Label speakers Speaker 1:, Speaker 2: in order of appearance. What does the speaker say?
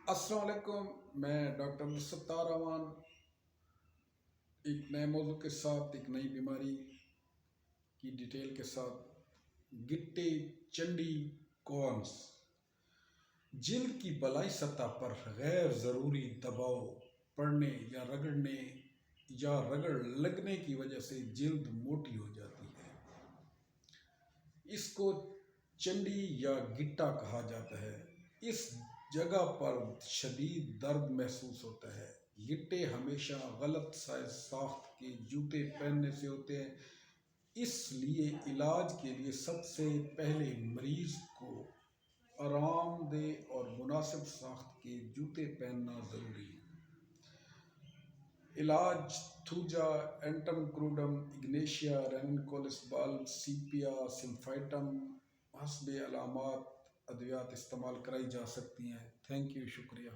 Speaker 1: السلام علیکم، میں ڈاکٹر ستار امان ایک نئے موضوع کے ساتھ ایک نئی بیماری کی ڈیٹیل کے ساتھ گٹے چنڈی کونس جلد کی بالائی سطح پر غیر ضروری دباؤ پڑنے یا رگڑ لگنے کی وجہ سے جلد موٹی ہو جاتی ہے۔ اس کو چنڈی یا گٹا کہا جاتا ہے۔ اس جگہ پر شدید درد محسوس ہوتا ہے۔ گٹے ہمیشہ غلط سائز ساخت کے جوتے پہننے سے ہوتے ہیں، اس لیے علاج کے لیے سب سے پہلے مریض کو آرام دہ اور مناسب ساخت کے جوتے پہننا ضروری ہے۔ علاج تھوجا اینٹم کروڈم اگنیشیا رینکولس بال سیپیا سمفائٹم حسب علامات ادویات استعمال کرائی جا سکتی ہیں۔ تھینک یو، شکریہ۔